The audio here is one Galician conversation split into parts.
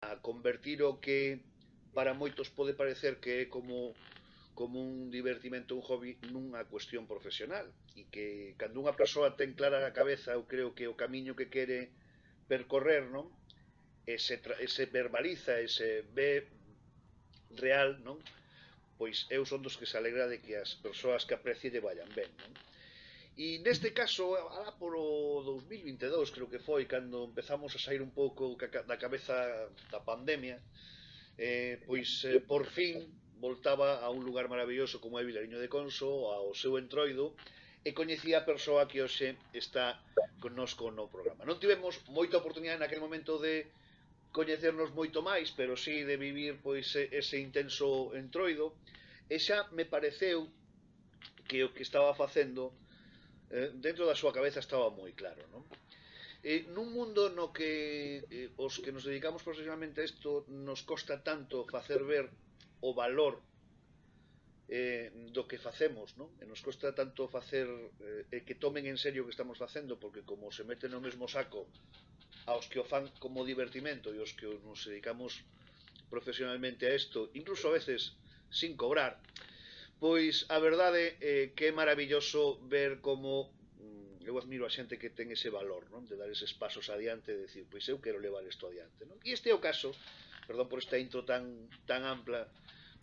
a convertir o que para moitos pode parecer que é como un divertimento, un hobby, nunha cuestión profesional, e que cando unha persoa ten clara a cabeza, eu creo que o camiño que quere percorrer, non? E se verbaliza, e se ve real, non? Pois eu son dos que se alegra de que as persoas que aprecie lle vayan ben, non? E neste caso, alá polo 2022, creo que foi, cando empezamos a sair un pouco da cabeza da pandemia, por fin voltaba a un lugar maravilloso como é Vilariño de Conso, ao seu entroido, e coñecía a persoa que hoxe está connosco no programa. Non tivemos moita oportunidade naquele momento de coñecernos moito máis, pero sí de vivir pois ese intenso entroido, e xa me pareceu que o que estaba facendo dentro da súa cabeza estaba moi claro, non? Nun mundo no que os que nos dedicamos profesionalmente a isto nos costa tanto facer ver o valor do que facemos, non? E nos costa tanto facer que tomen en serio o que estamos facendo, porque como se meten no mesmo saco aos que o fan como divertimento e os que nos dedicamos profesionalmente a isto, incluso a veces sin cobrar, pois a verdade é que é maravilloso ver como eu admiro a xente que ten ese valor, non? De dar eses pasos adiante e decir, pois eu quero levar isto adiante, non? E este é o caso, perdón por esta intro tan ampla,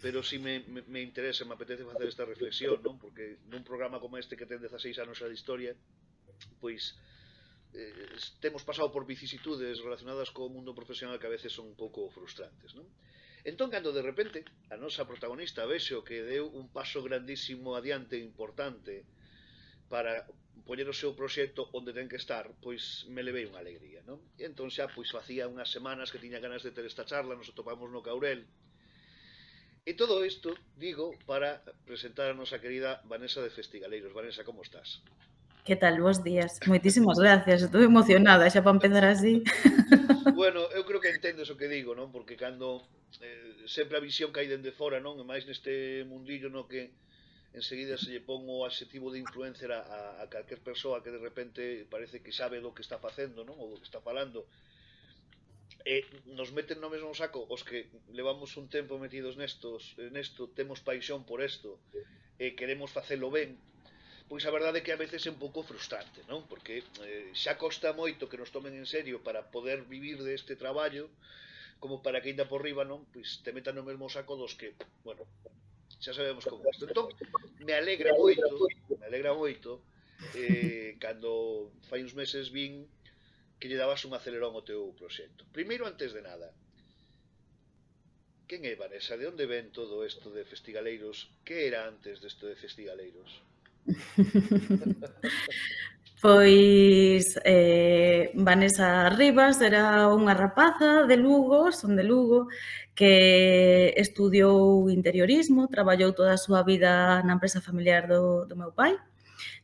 pero si me interesa, me apetece facer esta reflexión, non? Porque nun programa como este que ten 16 anos de historia, pois temos pasado por vicisitudes relacionadas co mundo profesional que a veces son un pouco frustrantes, non? Entón, cando de repente a nosa protagonista vexo que deu un paso grandísimo adiante, importante, para poñer o seu proxecto onde ten que estar, pois me levei unha alegría, non? E entón xa pois facía unhas semanas que tiña ganas de ter esta charla, nos topamos no Caurel. E todo isto digo para presentar a nosa querida Vanessa de Festigaleiros. Vanessa, como estás? Que tal? Bos días. Moitísimas gracias. Estou emocionada xa para empezar así. Bueno, eu creo que entendes o que digo, non? Porque cando sempre a visión que hai dende fora, non? E máis neste mundillo no que enseguida se lle pon o adxetivo de influencer a calquer persoa que de repente parece que sabe do que está facendo, non? Ou do que está falando. Nos meten no mesmo saco os que levamos un tempo metidos nesto, temos paixón por isto e queremos facelo ben. Pois a verdade é que a veces é un pouco frustrante, non? Porque xa costa moito que nos tomen en serio para poder vivir deste traballo, como para que ainda por riba, non? Pois te metan no mesmo saco dos que, bueno, xa sabemos como isto. Entón, me alegra moito, cando fai uns meses vin que lle dabas un acelerón ao teu proxecto. Primeiro, antes de nada, quen é Vanessa? De onde ven todo isto de Festigaleiros? Que era antes desto de Festigaleiros? Pois Vanessa Rivas era unha rapaza de Lugo, son de Lugo, que estudiou interiorismo, traballou toda a súa vida na empresa familiar do meu pai.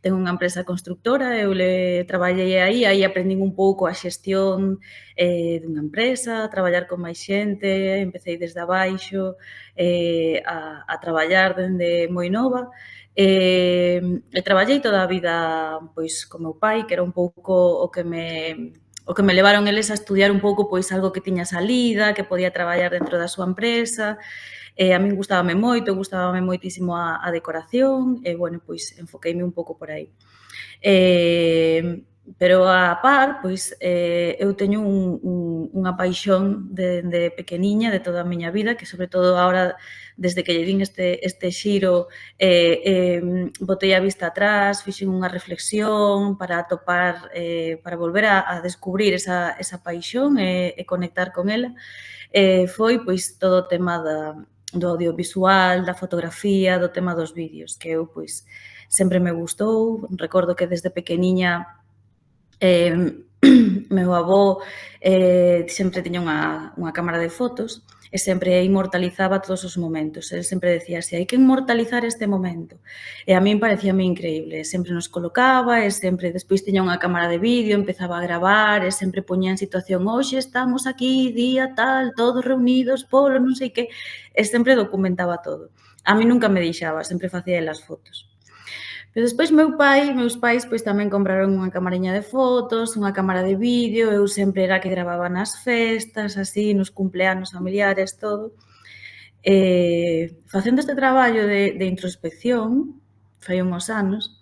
Ten unha empresa constructora, eu traballei aí aprendín un pouco a xestión dunha empresa, a traballar con máis xente, empecé desde abaixo a traballar dende moi nova. E traballei toda a vida pois co meu pai, que era un pouco o que me levaron eles a estudiar un pouco pois algo que tiña salida, que podía traballar dentro da súa empresa. A min gustábame moitísimo a decoración e, bueno, pois enfoqueime un pouco por aí. Pero a par, pois, eu teño unha paixón de pequeniña, de toda a miña vida, que sobre todo agora, desde que lle din este xiro, botei a vista atrás, fixen unha reflexión para atopar, para volver a descubrir esa paixón e conectar con ela. Foi, pois, todo o tema do audiovisual, da fotografía, do tema dos vídeos, que eu, pois, sempre me gustou. Recordo que desde pequeniña meu avó sempre tiña unha cámara de fotos e sempre inmortalizaba todos os momentos. El sempre decía así, hai que inmortalizar este momento. E a min parecíame increíble. Sempre nos colocaba e sempre despois tiña unha cámara de vídeo, empezaba a gravar e sempre poñía en situación hoxe estamos aquí, día tal, todos reunidos, polo non sei que, e sempre documentaba todo. A min nunca me deixaba, sempre facía as fotos. Pero despois meus pais pois tamén compraron unha camariña de fotos, unha cámara de vídeo, eu sempre era a que gravaba nas festas, así, nos cumpleanos familiares, todo. Facendo este traballo de introspección, fai unhos anos,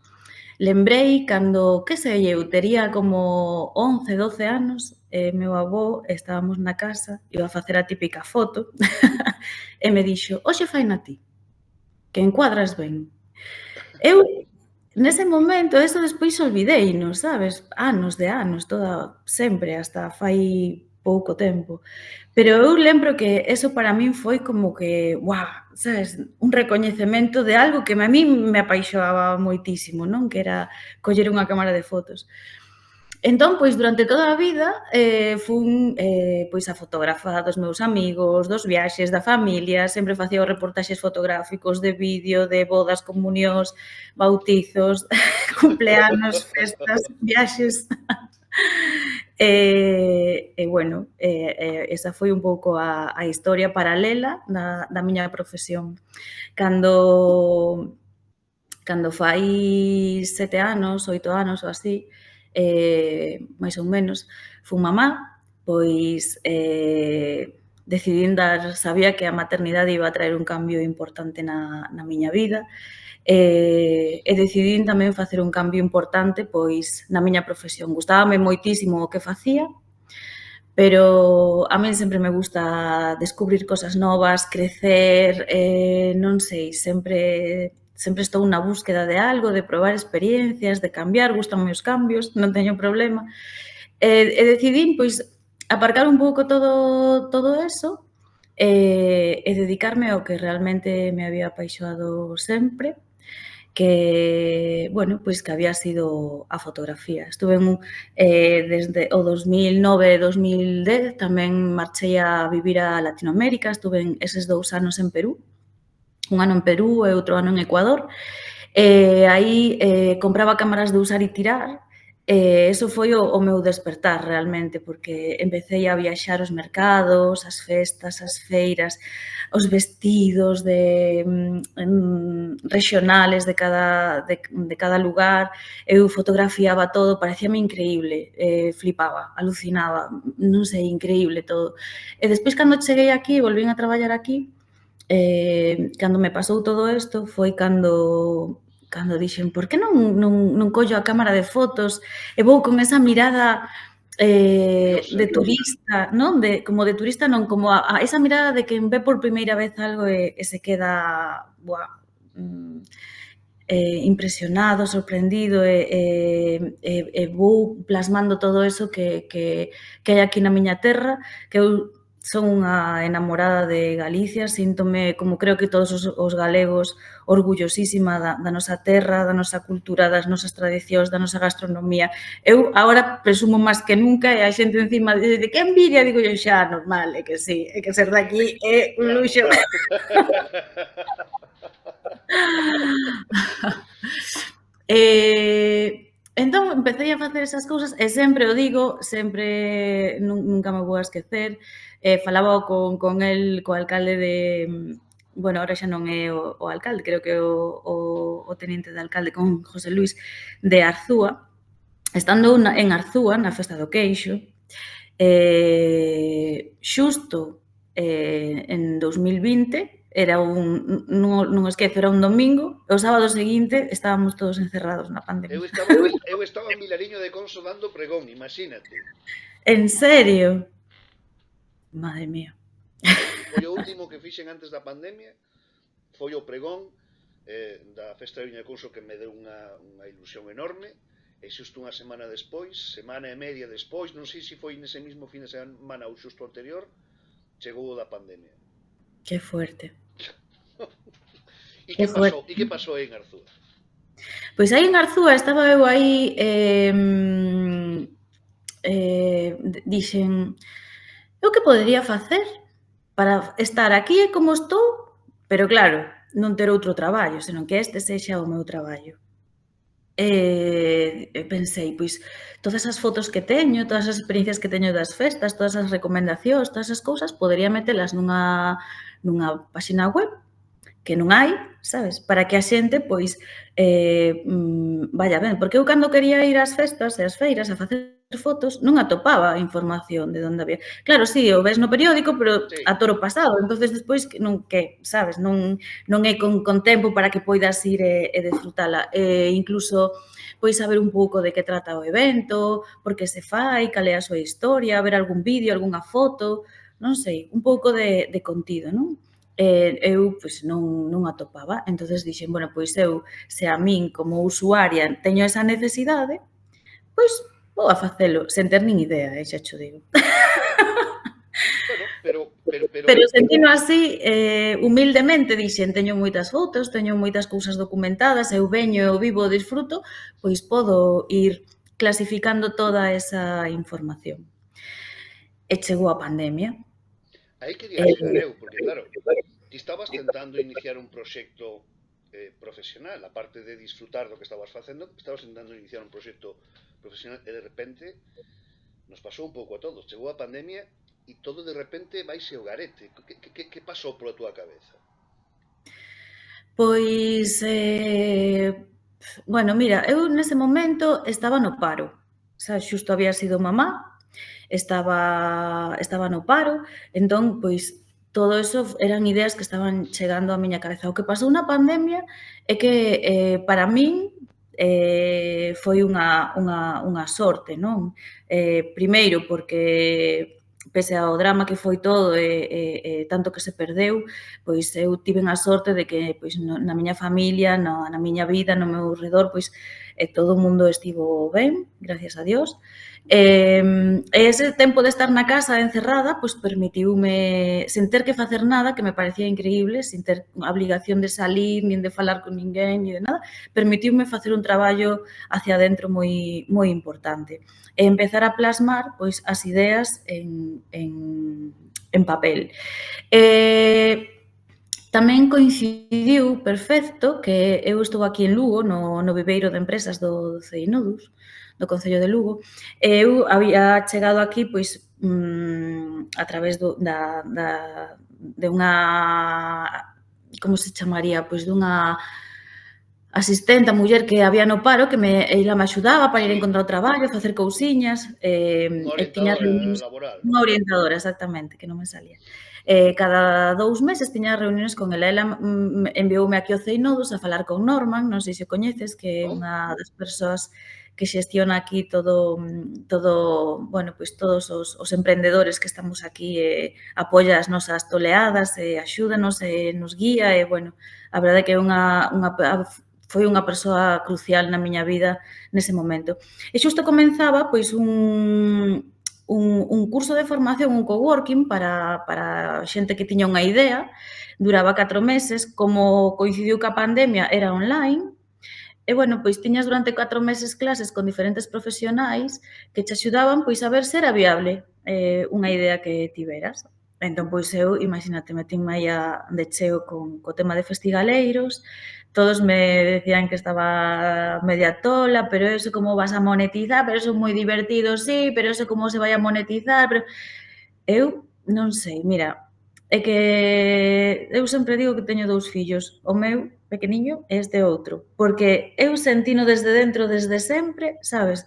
lembrei cando, que sei eu, tería como 11, 12 anos, meu avó, estábamos na casa, iba a facer a típica foto, e me dixo: "Hoxe faina ti, que encuadras ben". Eu, nese momento, eso despois olvideino, sabes? Anos de anos, sempre, hasta fai pouco tempo. Pero eu lembro que eso para min foi como que, guau, sabes? Un recoñecemento de algo que a min me apaixoaba moitísimo, non? Que era coller unha cámara de fotos. Entón, pois, durante toda a vida, fun, pois, a fotógrafa dos meus amigos, dos viaxes, da familia, sempre facía os reportaxes fotográficos de vídeo, de bodas, comunións, bautizos, cumpleanos, festas, viaxes. Bueno, esa foi un pouco a historia paralela da miña profesión. Cando fai 7 anos, 8 anos ou así, máis ou menos, fun mamá, pois decidín sabía que a maternidade iba a traer un cambio importante na miña vida, e decidín tamén facer un cambio importante, pois, na miña profesión. Gustábame moitísimo o que facía, pero a min sempre me gusta descubrir cosas novas, crecer, non sei, sempre estou na búsqueda de algo, de probar experiencias, de cambiar, gustanme os cambios, non teño problema. E decidín, pois, aparcar un pouco todo eso e dedicarme ao que realmente me había apaixoado sempre, que, bueno, pois que había sido a fotografía. Estuve desde o 2009 e 2010, tamén marchei a vivir a Latinoamérica, estuve eses 2 anos en Perú, un ano en Perú e outro ano en Ecuador, aí compraba cámaras de usar e tirar, eso foi o meu despertar realmente, porque empecé a viaxar os mercados, as festas, as feiras, os vestidos rexionales de cada lugar, eu fotografiaba todo, parecíame increíble, flipaba, alucinaba, non sei, increíble todo. E despois, cando cheguei aquí, volvín a traballar aquí, cando me pasou todo isto, foi cando dixen, por que non collo a cámara de fotos e vou con esa mirada de turista, non? Como de turista non, como a esa mirada de quen ve por primeira vez algo e se queda impresionado, sorprendido e vou plasmando todo eso que hai aquí na miña terra, que eu son unha enamorada de Galicia, síntome, como creo que todos os galegos, orgullosísima da nosa terra, da nosa cultura, das nosas tradicións, da nosa gastronomía. Eu agora presumo máis que nunca e a xente encima dice, que envidia, digo eu xa, normal, é que sí, é que ser daqui é un luxo. Entón, empecé a facer esas cousas e sempre o digo, sempre nunca me vou a esquecer, falaba con el, co alcalde de, bueno, ahora xa non é o alcalde, creo que é o teniente de alcalde, con José Luis de Arzúa, estando en Arzúa, na Festa do Queixo, xusto en 2020, era non esquezo, era un domingo, o sábado seguinte estábamos todos encerrados na pandemia. Eu estaba en Vilariño de Conso dando pregón, imagínate. En serio? Madre mía. Foi o último que fixen antes da pandemia, foi o pregón da Festa de Viña de Conso, que me deu unha ilusión enorme, e xusto unha semana despois, semana e media despois, non sei se foi nese mismo fin de semana ou xusto anterior, chegou o da pandemia. Que fuerte. E que pasou aí en Arzúa? Pois aí en Arzúa estaba eu aí, dixen, eu que podería facer para estar aquí como estou, pero claro, non ter outro traballo, senón que este sexa o meu traballo. E pensei, pois, todas as fotos que teño, todas as experiencias que teño das festas, todas as recomendacións, todas as cousas, podería metelas nunha páxina web que non hai, sabes? Para que a xente, pois, vaya ben. Porque eu cando quería ir ás festas e ás feiras a facer fotos, non atopaba información de onde había. Claro, sí, o ves no periódico, pero Sí, a toro pasado. Entonces, despois, sabes? Non é con tempo para que poidas ir e desfrutala. Incluso, pois, saber un pouco de que trata o evento, por que se fai, cal é a súa historia, ver algún vídeo, algunha foto, non sei, un pouco de contido, non? Eu pois, non atopaba. Entonces dixen, bueno, pois eu, se a min como usuaria teño esa necesidade, pois vou a facelo, sen ter nin idea, xa cho digo. bueno, pero Pero sentino así, humildemente, dixen, teño moitas fotos, teño moitas cousas documentadas, eu veño, eu vivo, disfruto, pois podo ir clasificando toda esa información. E chegou a pandemia. aí quería chegar Eh, eu, porque claro, ti estabas tentando iniciar un proxecto profesional, aparte de disfrutar do que estabas facendo, estabas tentando iniciar un proxecto profesional e de repente nos pasou un pouco a todos. Chegou a pandemia e todo de repente vaise o garete. Que pasou pola túa cabeza? Pois, bueno, mira, eu nese momento estaba no paro, xa xusto había sido mamá, estaba no paro, entón, pois, todo eso eran ideas que estaban chegando á miña cabeza. O que pasou na pandemia é que, para min, foi unha sorte, non? Primeiro, porque pese ao drama que foi todo e tanto que se perdeu, pois eu tiven a sorte de que pois na miña familia, na miña vida, no meu redor, pois todo o mundo estivo ben, gracias a Dios. E ese tempo de estar na casa encerrada, pois permitiume, sen ter que facer nada, que me parecía increíble, sin ter a obrigación de salir, nin de falar con ninguén, ni de nada, permitiume facer un traballo hacia dentro moi importante e empezar a plasmar pois as ideas en papel. Tamén coincidiu perfecto que eu estou aquí en Lugo, no viveiro de empresas do CEINODUS, do Concello de Lugo, e eu había chegado aquí pois a través de unha, como se chamaría? Pois dunha asistente, a muller que había no paro, que ela me axudaba para ir a Sí, encontrar o traballo, facer cousiñas, unha e tiña orientadora reunións, laboral. unha orientadora, exactamente, que non me salía. Cada 2 meses tiña reunións con ela. Ela envioume aquí ao CEINODUS a falar con Norman, non sei se o coñeces, que é Non? unha das persoas que xestiona aquí todo, bueno, pois todos os emprendedores que estamos aquí, apoia as nosas toleadas, axúdanos, nos guía, e, bueno, a verdade é que é foi unha persoa crucial na miña vida nese momento. E xusto comenzaba pois un curso de formación, un coworking para xente que tiña unha idea, duraba 4 meses, como coincidiu que a pandemia era online, e, bueno, pois tiñas durante 4 meses clases con diferentes profesionais que che axudaban pois a ver se era viable unha idea que tiveras. Entón, pois eu, imagínate, metinme aí de cheo co tema de festigaleiros, todos me decían que estaba media tola, pero eso como vas a monetizar, pero eso é moi divertido, sí, pero eso como se vai a monetizar, pero eu non sei, mira, é que eu sempre digo que teño 2 fillos, o meu pequeniño e este outro, porque eu sentino desde dentro, desde sempre, sabes?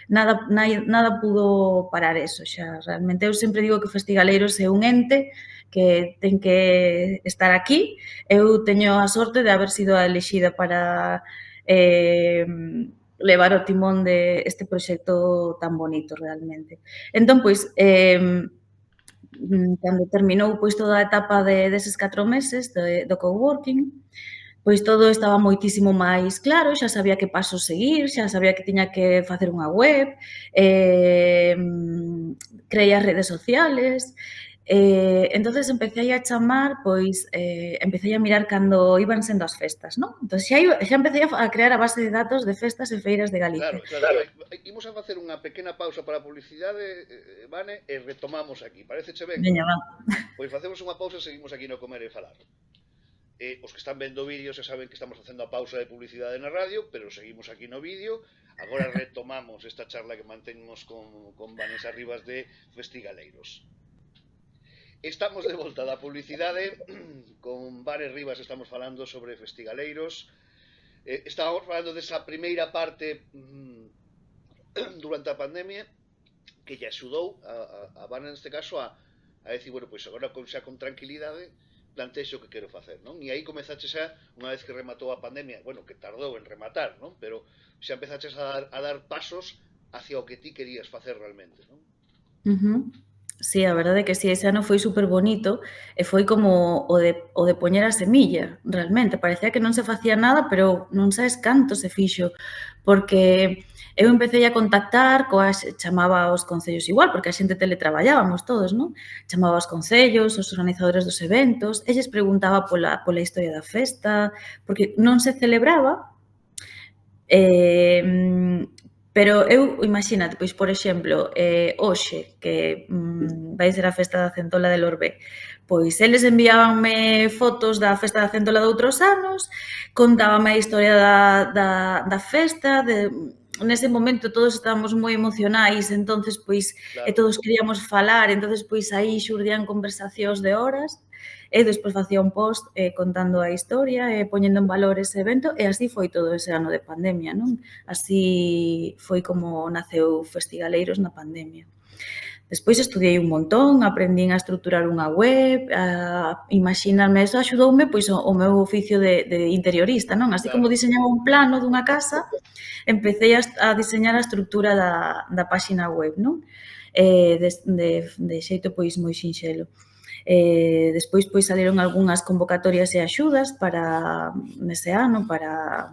Nada pudo parar eso xa, realmente. Eu sempre digo que Festigaleiros é un ente que ten que estar aquí. Eu teño a sorte de haber sido a elixida para levar o timón de este proxecto tan bonito realmente. Entón, pois, cando terminou pois toda a etapa deses 4 meses do coworking, pois todo estaba moitísimo máis claro, xa sabía que pasos seguir, xa sabía que tiña que facer unha web, creei as redes sociales, entonces empecei a chamar, pois, empecei a mirar cando iban sendo as festas, non? Entón xa empecei a crear a base de datos de festas e feiras de Claro, Galicia. claro. Imos a facer unha pequena pausa para a publicidade, Vane, e retomamos aquí. Pareceche ben? Veña, va. Pois facemos unha pausa e seguimos aquí no Comer e Falar. Os que están vendo o vídeo xa saben que estamos facendo a pausa de publicidade na radio, pero seguimos aquí no vídeo. Agora retomamos esta charla que mantenemos con Vanessa Rivas de Festigaleiros. Estamos de volta da publicidade. Con Vanes Rivas estamos falando sobre festigaleiros. Estábamos falando desa primeira parte durante a pandemia que lle axudou a Vane neste caso a decir, bueno, pois agora xa con tranquilidade plantexo o que quero facer, non? E aí comezaches unha vez que rematou a pandemia, bueno, que tardou en rematar, non? Pero xa empezaches a dar pasos hacia o que ti querías facer realmente, non? Sí, a verdade é que sí, ese ano foi super bonito e foi como o de poñer a semilla, realmente. Parecía que non se facía nada, pero non sabes canto se fixo, porque eu empecé a contactar chamaba aos concellos igual, porque a xente teletraballábamos todos, non? Chamaba aos concellos, aos organizadores dos eventos, e lles preguntaba pola historia da festa, porque non se celebraba, pero eu, imagínate, pois, por exemplo, hoxe, que vai ser a festa da Centola de Lorbé, pois eles enviábanme fotos da festa da Centola de outros anos, contábame a historia da festa, nese momento todos estábamos moi emocionais, entonces, pois, Claro. e todos queríamos falar, entonces, pois, aí xurdían conversacións de horas, e despois facía un post contando a historia e poñendo en valor ese evento, e así foi todo ese ano de pandemia, non? Así foi como naceu Festigaleiros na pandemia. Despois estudiei un montón, aprendín a estruturar unha web, imagíname, eso axudoume pois o meu oficio de interiorista, non? Así como diseñaba un plano dunha casa, empecé a diseñar a estrutura da páxina web, non? De xeito pois moi sinxelo. Despois pois saliron algunhas convocatorias e axudas para nese ano para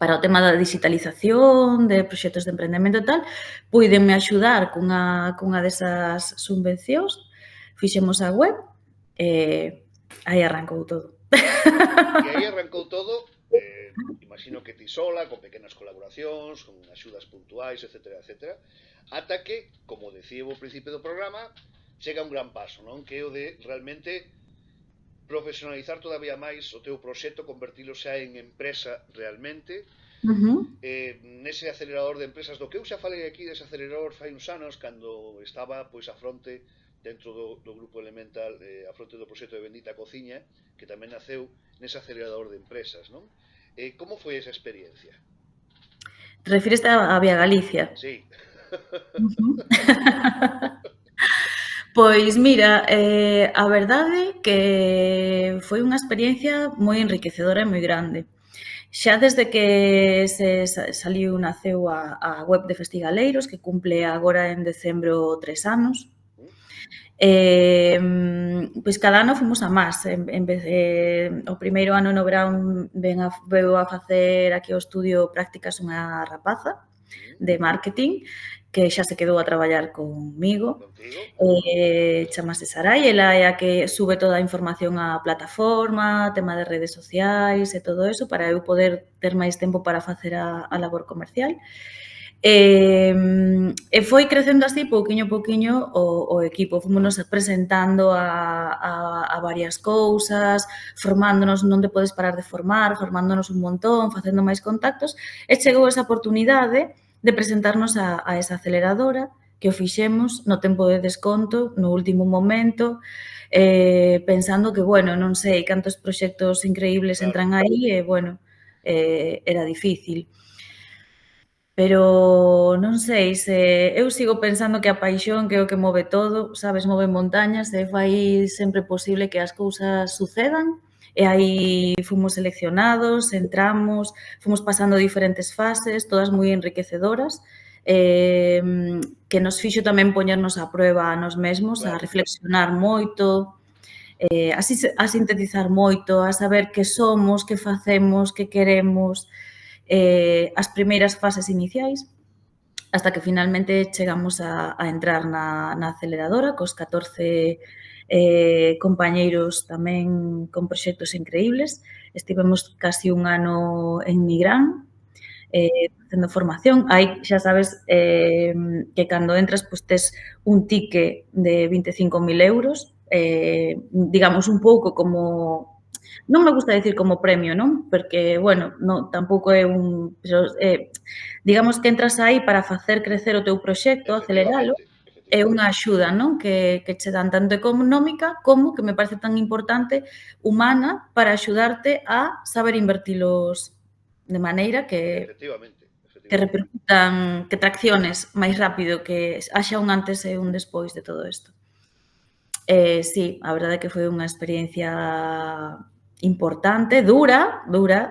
o tema da digitalización, de proxectos de emprendemento e tal, puídenme axudar cunha desas subvencións, fixemos a web e aí arrancou todo. E aí arrancou todo, imagino que ti sola, con pequenas colaboracións, con axudas puntuais, etcétera, etcétera, ata que, como decía ao principio do programa, chega un gran paso, non? Que é o de realmente profesionalizar todavía máis o teu proxecto, convertilo xa en empresa realmente. Nese acelerador de empresas do que eu xa falei aquí dese acelerador fai uns anos cando estaba pois a fronte dentro do grupo Elemental, a fronte do proxecto de Bendita Cociña, que tamén naceu nese acelerador de empresas, non? Como foi esa experiencia? Te refires a Vía Galicia? Sí. Pois mira, a verdade que foi unha experiencia moi enriquecedora e moi grande. Xa desde que naceu a web de Festigaleiros, que cumple agora en decembro 3 anos, pois cada ano fomos a máis. O primeiro ano no verán veu a facer aquí ao estudio prácticas unha rapaza de marketing, que xa se quedou a traballar comigo, chamase Sarai, ela é a que sube toda a información á plataforma, tema de redes sociais e todo eso, para eu poder ter máis tempo para facer a labor comercial. E foi crecendo así, pouquiño a pouquiño, o equipo. Fomos presentando a varias cousas, formándonos, non te podes parar de formándonos un montón, facendo máis contactos, e chegou esa oportunidade de presentarnos a esa aceleradora, que o fixemos no tempo de desconto, no último momento, pensando que, bueno, non sei cantos proxectos increíbles entran aí, e, bueno, era difícil. Pero non sei, eu sigo pensando que a paixón que é o que move todo, sabes, move montañas e fai sempre posible que as cousas sucedan. E aí fomos seleccionados, entramos, fomos pasando diferentes fases, todas moi enriquecedoras, que nos fixo tamén poñernos a proba a nós mesmos, a reflexionar moito, a sintetizar moito, a saber que somos, que facemos, que queremos, as primeiras fases iniciais, hasta que finalmente chegamos a entrar na aceleradora cos 14 compañeiros tamén con proxectos increíbles. Estivemos casi un ano en Nigrán, facendo formación. Aí xa sabes que cando entras pois tes un ticket de 25.000 euros, digamos un pouco como, non me gusta decir como premio, non? Porque, bueno, non, tampouco é pero digamos que entras aí para facer crecer o teu proxecto, aceleralo, é unha axuda, non? Que che dan tanto económica como, que me parece tan importante, humana para axudarte a saber invertilos de maneira Efectivamente, que efectivamente. repercutan, que tracciones máis rápido, que haxa un antes e un despois de todo isto. Sí, a verdade é que foi unha experiencia importante, dura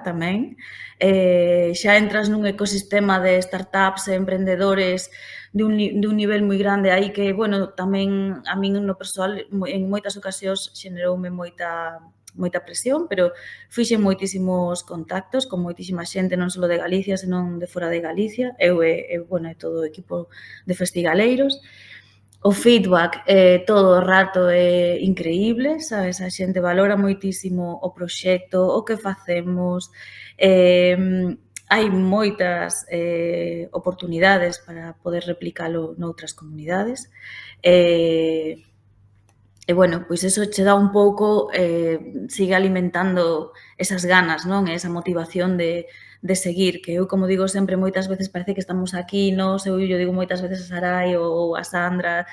tamén. Xa entras nun ecosistema de startups e emprendedores de un nivel moi grande aí que, bueno, tamén a min no persoal en moitas ocasións xeneroume moita presión, pero fixen moitísimos contactos con moitísima xente, non só de Galicia, senón de fora de Galicia, bueno, e todo o equipo de festigaleiros. O feedback todo o rato é increíble, sabes? A xente valora moitísimo o proxecto, o que facemos, hai moitas oportunidades para poder replicalo noutras comunidades. E, bueno, pois eso che dá un pouco, sigue alimentando esas ganas, non? Esa motivación de seguir, que eu, como digo sempre, moitas veces parece que estamos aquí, nos, eu digo moitas veces a Sarai ou a Sandra,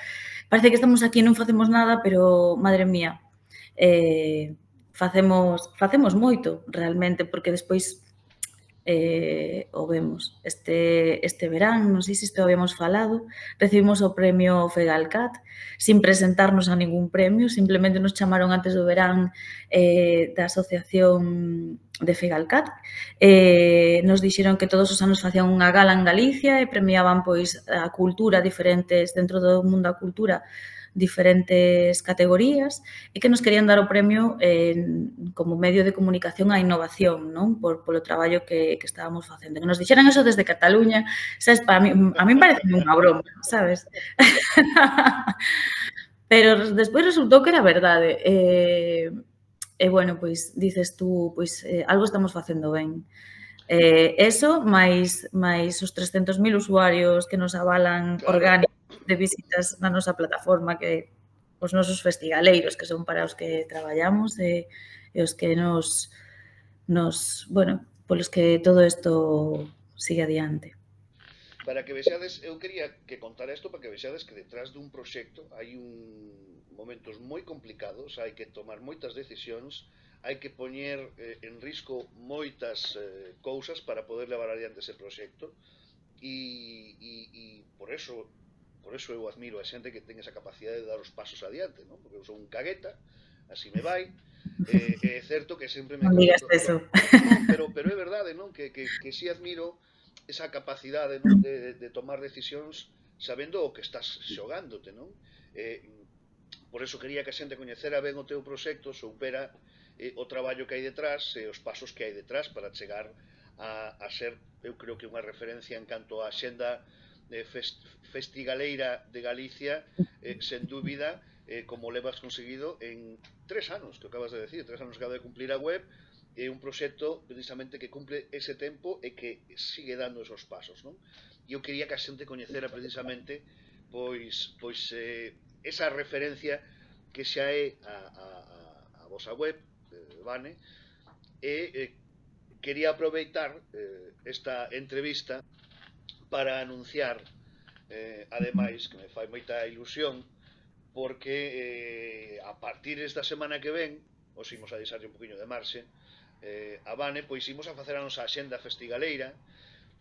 parece que estamos aquí e non facemos nada, pero, madre mía, facemos moito, realmente, porque despois o vemos. Este verán, non sei se isto habíamos falado, recibimos o premio Fegalcat sin presentarnos a ningún premio, simplemente nos chamaron antes do verán da asociación de Fegalcat. Nos dixeron que todos os anos facían unha gala en Galicia e premiaban pois a cultura diferentes, dentro do mundo da cultura, diferentes categorías e que nos querían dar o premio como medio de comunicación á innovación, non? Polo traballo que estábamos facendo. Que nos dixeran eso desde Cataluña, sabes, a mí parece unha broma, sabes? Pero despois resultou que era verdade. E, bueno, pois dices tú, pois algo estamos facendo ben. Eso, máis os 300.000 usuarios que nos avalan orgánicos de visitas na nosa plataforma, que os nosos festigaleiros, que son para os que traballamos e os que bueno, polos que todo isto sigue adiante. Para que vexades, eu quería que contara isto para que vexades que detrás dun proxecto hai momentos moi complicados, hai que tomar moitas decisións, hai que poñer en risco moitas cousas para poder levar adiante ese proxecto e por eso eu admiro a xente que ten esa capacidade de dar os pasos adiante, non? Porque eu son un cagueta, así me vai, é certo que sempre me Non digas eso. Non, pero é verdade, non? Que si admiro esa capacidade, non? De tomar decisións sabendo o que estás xogándote, non? Por eso quería que a xente coñecera ben o teu proxecto, soupera o traballo que hai detrás e os pasos que hai detrás para chegar a ser, eu creo que unha referencia en canto á xenda festigaleira de Galicia, sen dúbida, como levas conseguido en 3 anos, que acabas de decir, 3 anos que acaba de cumplir a web, é un proxecto precisamente que cumple ese tempo e que sigue dando esos pasos, non? E eu quería que a xente coñecera precisamente pois esa referencia que xa é a vosa web, Vane, e quería aproveitar esta entrevista para anunciar, ademais, que me fai moita ilusión, porque a partir desta semana que ven, os imos a deixarlle un poquinho de marxe, a Vane, pois imos a facer a nosa axenda festigaleira,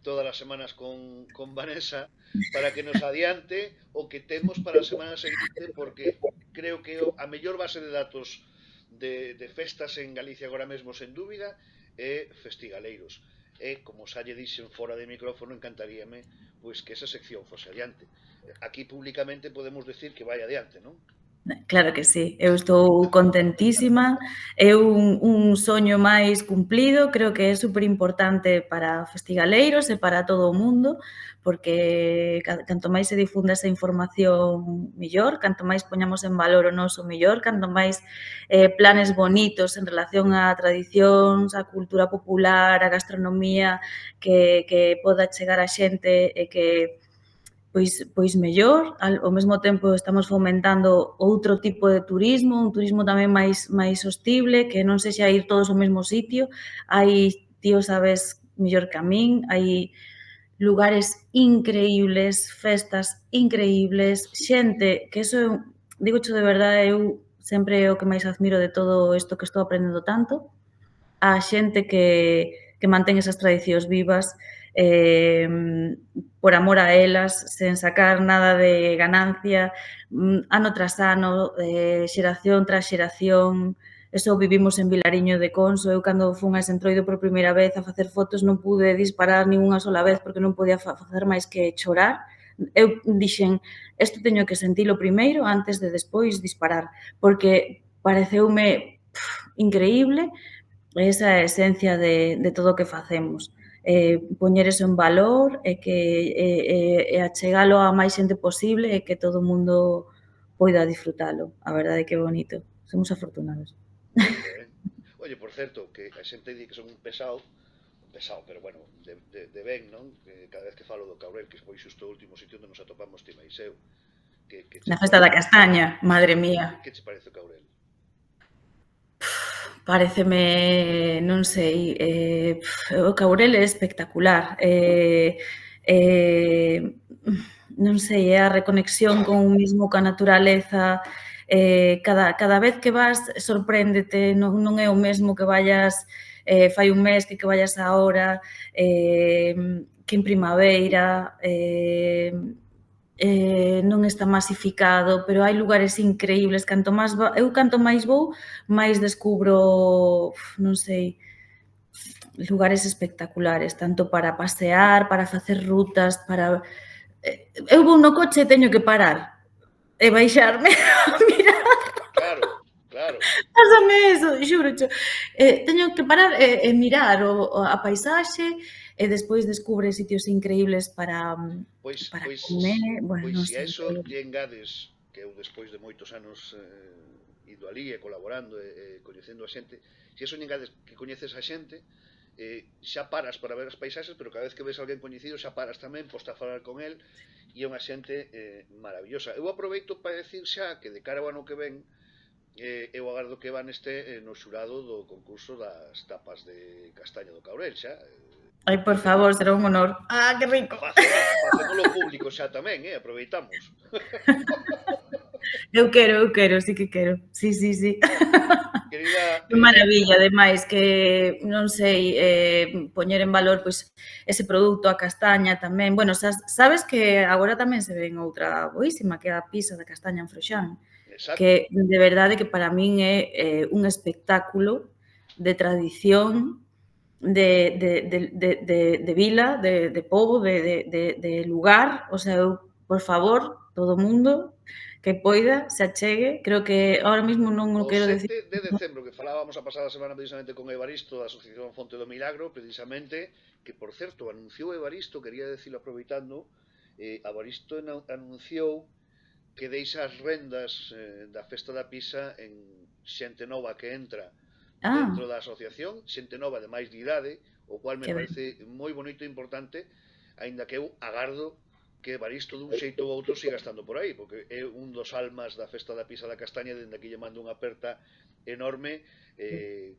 todas as semanas con Vanessa, para que nos adiante o que temos para a semana seguinte, porque creo que a mellor base de datos de festas en Galicia agora mesmo, sen dúbida, é festigaleiros. E, como xa lle dixen fora de micrófono, encantaríame pois que esa sección fose adiante. Aquí públicamente podemos decir que vai adiante, non? Claro que sí, eu estou contentísima, é un soño máis cumplido, creo que é superimportante para festigaleiros e para todo o mundo, porque canto máis se difunda esa información mellor, canto máis poñamos en valor o noso mellor, canto máis planes bonitos en relación a tradicións, a cultura popular, a gastronomía, que poda chegar a xente e que pois mellor, ao mesmo tempo estamos fomentando outro tipo de turismo, un turismo tamén máis sostible, que non sexa ir todos ao mesmo sitio, hai, ti o sabes mellor que a min, hai lugares increíbles, festas increíbles, xente, que eso, digocho de verdade, eu sempre é o que máis admiro de todo isto que estou aprendendo tanto, a xente que mantén esas tradicións vivas por amor a elas, sen sacar nada de ganancia, ano tras ano, xeración tras xeración. Eso vivimos en Vilariño de Conso. Eu, cando fun a Sentroido por primeira vez a facer fotos, non pude disparar nin unha sola vez porque non podía facer máis que chorar. Eu dixen, isto teño que sentilo primeiro antes de despois disparar, porque pareceume increíble esa é a esencia de todo o que facemos. Poñer eso en valor e achegalo a máis xente posible e que todo o mundo poida disfrutalo. A verdade é que é bonito. Somos afortunados. Moito ben. Oye, por certo, que a xente di que son un pesado, pero bueno, de ben, non? Que cada vez que falo do Caurel, que foi xusto o último sitio onde nos atopamos ti máis eu, que che Na festa da castaña, madre mía. que che parece o Caurel? Paréceme, non sei, o Caurel é espectacular. Non sei, é a reconexión con un mismo, coa naturaleza. Cada vez que vas sorpréndete, non é o mesmo que vayas fai un mes que vayas agora, que en primavera. Non está masificado, pero hai lugares increíbles. Canto máis vou, máis descubro, non sei, lugares espectaculares, tanto para pasear, para facer rutas, para... Eu vou no coche e teño que parar e baixarme a mirar. Claro, claro. Pásame eso, xúrocho. Teño que parar e mirar a paisaxe e despois descubre sitios increíbles Pois, para pois, pois, comer. Bueno, pois non se a sei. eso lle engades que eu despois de moitos anos ido alí e colaborando e coñecendo a xente, se eso lle engades que coñeces a xente, xa paras para ver as paisaxes, pero cada vez que ves a alguén coñecido xa paras tamén, posta a falar con el, e é unha xente maravillosa. Eu aproveito para decir xa que de cara ao ano que ven, eu agardo que van este no xurado do concurso das tapas de castaña do Caurel, xa. Ai, por favor, será un honor. Ah, que rico. Facémolo público xa tamén, aproveitamos. Eu quero, sí que quero. Sí, sí, sí. Querida, Que maravilla, ademais, que non sei, poñer en valor pois ese produto, a castaña tamén. Bueno, sabes que agora tamén se ven outra boísima, que é a pizza da castaña en Froxán, exacto. que de verdade que para min é un espectáculo de tradición, de vila, de pobo, de lugar. O sea, eu, por favor, todo o mundo que poida se achegue. Creo que ahora mismo non o O quero decir. 7 de decembro, que falábamos a pasada semana precisamente con Evaristo da Asociación Fonte do Milagro, precisamente, que por certo anunciou Evaristo, quería decirlo aproveitando, Evaristo anunciou que deixa as rendas da Festa da Pisa en xente nova que entra dentro da asociación, xente nova de máis de idade, o cual me parece moi bonito e importante, aínda que eu agardo que Evaristo dun xeito ou outro siga estando por aí, porque é un dos almas da Festa da Pisa da Castaña, dende aquí lle mando unha aperta enorme,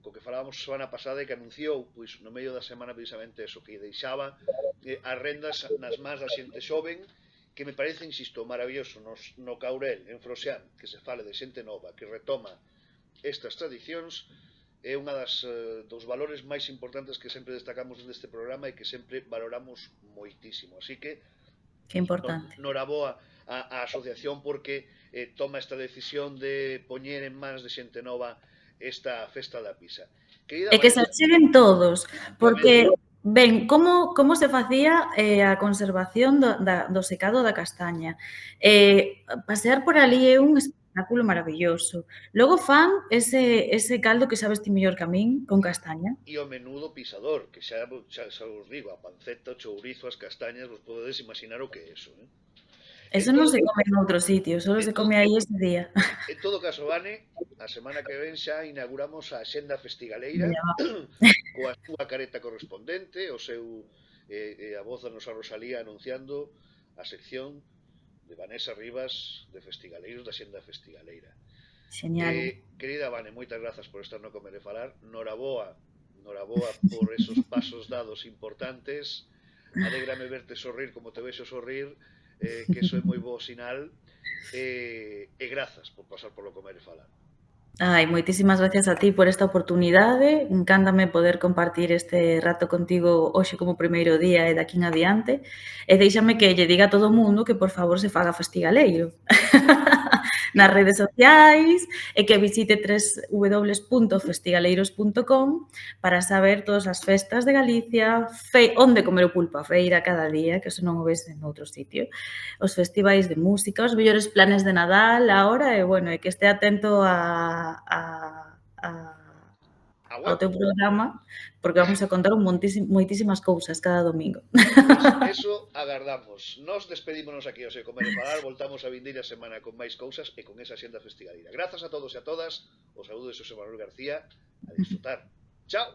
co que falábamos a semana pasada e que anunciou, pois no medio da semana precisamente eso, que deixaba as rendas nas mans da xente xoven, que me parece, insisto, maravilloso no Caurel, en Froxán, que se fale de xente nova, que retoma estas tradicións, é unha dos valores máis importantes que sempre destacamos neste programa e que sempre valoramos moitísimo. Así que que importante. Noraboa a asociación porque toma esta decisión de poñer en mans de xente nova esta Festa da Pisa. E que se acheguen todos, porque ben, como se facía a conservación do secado da castaña? Pasear por ali é un espectáculo maravilloso. Logo fan ese caldo que sabes ti mellor que a min, con castaña. E o menudo pisador, que xa os digo, a panceta, o chourizo, as castañas, vos podedes imaginar o que é eso, Eso non se come en outro sitio, só se come aí ese día. En todo caso, Vane, a semana que ven xa inauguramos a Xenda Festigaleira coa súa careta correspondente, o seu a voz da nosa Rosalía anunciando a sección de Vanessa Rivas de Festigaleiros da Xenda Festigaleira. Genial. Querida Vane, moitas grazas por estar no Comer e Falar. Noraboa por esos pasos dados importantes. Alégrame verte sorrir como te vexo sorrir, que eso é moi bo sinal, e grazas por pasar polo Comer e Falar. Ai, moitísimas gracias a ti por esta oportunidade. Encántame poder compartir este rato contigo hoxe como primeiro día e daqui en adiante. E déixame que lle diga a todo o mundo que por favor se faga festigaleiro nas redes sociais e que visite www.festigaleiros.com para saber todas as festas de Galicia, onde comer o pulpo a feira cada día, que eso non o ves en outro sitio, os festivais de música, os mellores planes de Nadal agora e, bueno, e que este atento ao web. teu programa, porque vamos a contar moitísimas cousas cada domingo. Eso agardamos. Nos despedímonos aquí hoxe Comer e Falar, voltamos a vindeira semana con máis cousas e con esa xenda festigaleira. Grazas a todos e a todas, os saúdos de Xosé Manuel García, a disfrutar. Chao!